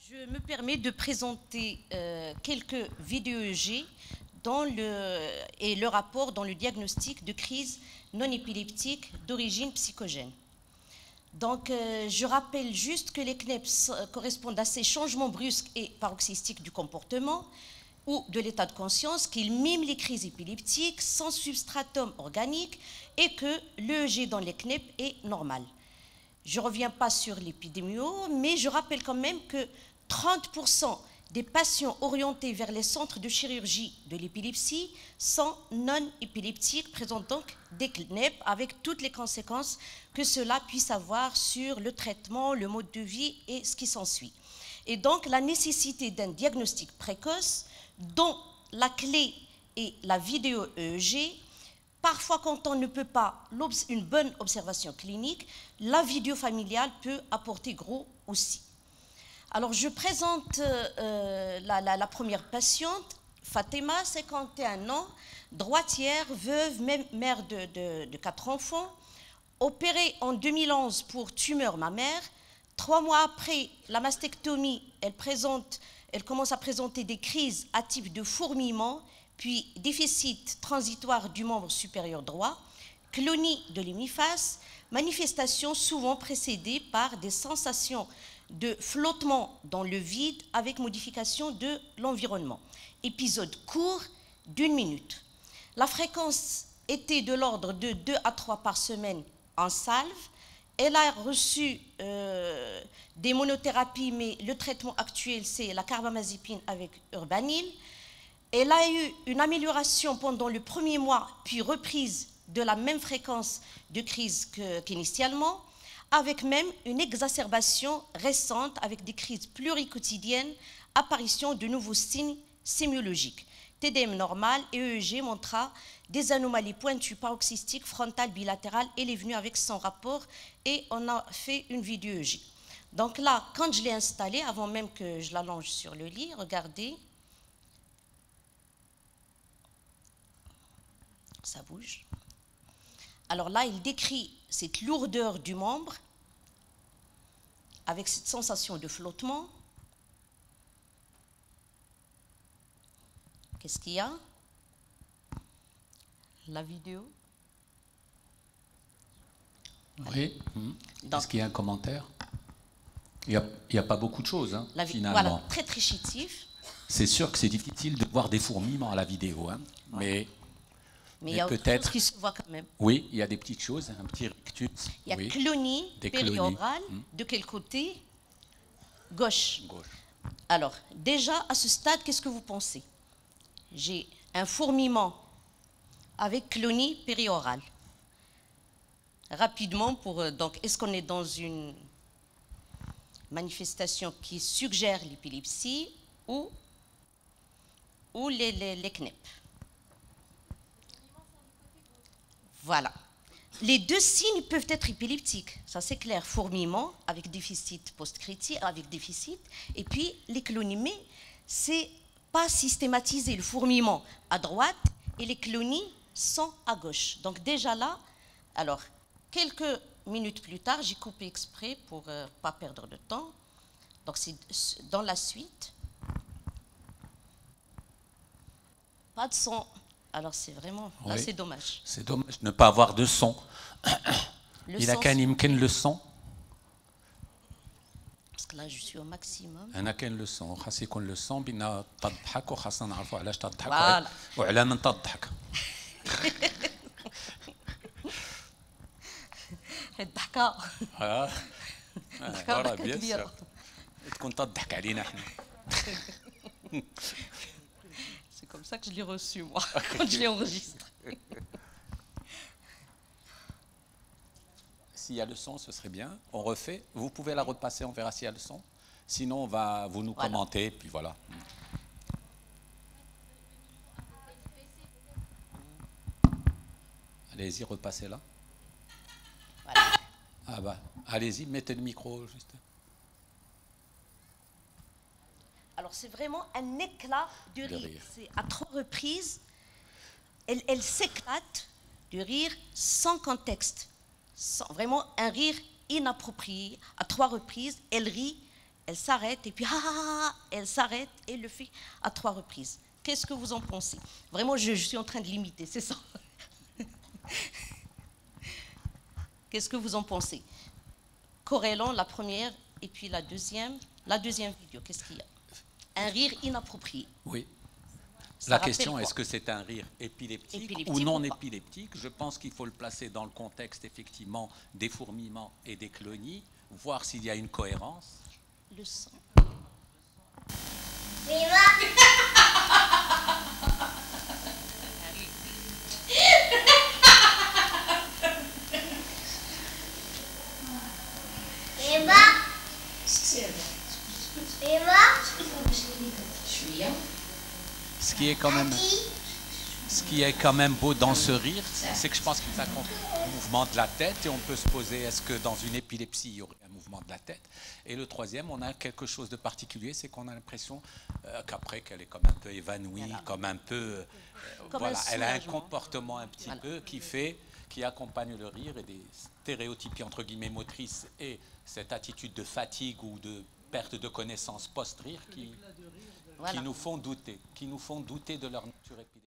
Je me permets de présenter quelques vidéos EEG et le rapport dans le diagnostic de crise non épileptique d'origine psychogène. Donc, je rappelle juste que les CNEPS correspondent à ces changements brusques et paroxystiques du comportement ou de l'état de conscience, qu'ils miment les crises épileptiques sans substratum organique et que l'EEG dans les CNEP est normal. Je ne reviens pas sur l'épidémio, mais je rappelle quand même que 30% des patients orientés vers les centres de chirurgie de l'épilepsie sont non épileptiques, présentent donc des CNEP avec toutes les conséquences que cela puisse avoir sur le traitement, le mode de vie et ce qui s'ensuit. Et donc la nécessité d'un diagnostic précoce dont la clé est la vidéo EEG. Parfois, quand on ne peut pas une bonne observation clinique, la vidéo familiale peut apporter gros aussi. Alors, je présente la première patiente, Fatima, 51 ans, droitière, veuve, mère de 4 enfants, opérée en 2011 pour tumeur mammaire. 3 mois après la mastectomie, elle commence à présenter des crises à type de fourmillement, puis déficit transitoire du membre supérieur droit, clonie de l'hémiphase, manifestations souvent précédées par des sensations de flottement dans le vide avec modification de l'environnement. Épisode court d'1 minute. La fréquence était de l'ordre de 2 à 3 par semaine en salve. Elle a reçu des monothérapies, mais le traitement actuel, c'est la carbamazépine avec urbanil. Elle a eu une amélioration pendant le premier mois, puis reprise de la même fréquence de crise qu'initialement, avec même une exacerbation récente avec des crises pluriquotidiennes, apparition de nouveaux signes sémiologiques. TDM normal et EEG montra des anomalies pointues paroxystiques frontales bilatérales. Elle est venue avec son rapport et on a fait une vidéo EEG. Donc là, quand je l'ai installée, avant même que je l'allonge sur le lit, regardez, ça bouge. Alors là, il décrit cette lourdeur du membre avec cette sensation de flottement. Qu'est-ce qu'il y a? La vidéo. Oui. Est-ce qu'il y a un commentaire? Il n'y a pas beaucoup de choses, hein, finalement. Voilà, très très chétif. C'est sûr que c'est difficile de voir des fourmillements à la vidéo, hein, ouais. Mais il y a autre chose qui se voit quand même. Oui, il y a des petites choses, un petit rictus. Il y a clonie périorale. De quel côté? Gauche. Alors, déjà, à ce stade, qu'est-ce que vous pensez? J'ai un fourmillement avec clonie périorale. Rapidement, donc, est-ce qu'on est dans une manifestation qui suggère l'épilepsie ou les CNEP? Voilà. Les deux signes peuvent être épileptiques, ça c'est clair. Fourmillement avec déficit post-critique, avec déficit, et puis les clonies. Mais c'est pas systématisé. Le fourmillement à droite et les clonies sont à gauche. Donc déjà là, alors quelques minutes plus tard, j'ai coupé exprès pour pas perdre de temps. Donc c'est dans la suite. Pas de son. Alors c'est vraiment, là c'est dommage. C'est dommage de ne pas avoir de son. Il a qu'un imken le son. Parce que là je suis au maximum. أنا كان le son. خاص يكون le son بينا تضحك وخاصنا نعرفوا علاش تضحك وعلى من تضحك. الضحكة. ضحكة كبيرة. تكون تضحك علينا احنا. C'est comme ça que je l'ai reçu, moi, quand je l'ai enregistré. S'il y a le son, ce serait bien. On refait. Vous pouvez la repasser, on verra s'il y a le son. Sinon, vous nous commentez, puis voilà. Allez-y, repassez-la. Voilà. Ah bah, allez-y, mettez le micro juste. Alors c'est vraiment un éclat de rire. C'est à 3 reprises, elle s'éclate de rire sans contexte. Vraiment un rire inapproprié. À 3 reprises, elle rit elle s'arrête et puis elle s'arrête et le fait à 3 reprises. Qu'est-ce que vous en pensez? Vraiment, je suis en train de l'imiter, c'est ça. Qu'est-ce que vous en pensez? Corrélons la première et puis la deuxième vidéo, qu'est-ce qu'il y a? Un rire inapproprié. Oui. Ça La rappelle question, quoi? est-ce que c'est un rire épileptique Épileptique ou non ou pas? épileptique? Je pense qu'il faut le placer dans le contexte, effectivement, des fourmillements et des clonies, voir s'il y a une cohérence. Le sang. Ce qui est quand même beau dans ce rire, c'est que je pense qu'il s'accompagne un mouvement de la tête et on peut se poser, est-ce que dans une épilepsie, il y aurait un mouvement de la tête? Et le troisième, on a quelque chose de particulier, c'est qu'on a l'impression qu'après qu'elle est comme un peu évanouie, comme un peu... Comme voilà, un elle a un soulagement. comportement un petit peu qui accompagne le rire et des stéréotypies entre guillemets motrices et cette attitude de fatigue ou de perte de connaissance post-rire qui nous font douter de leur nature épileptique.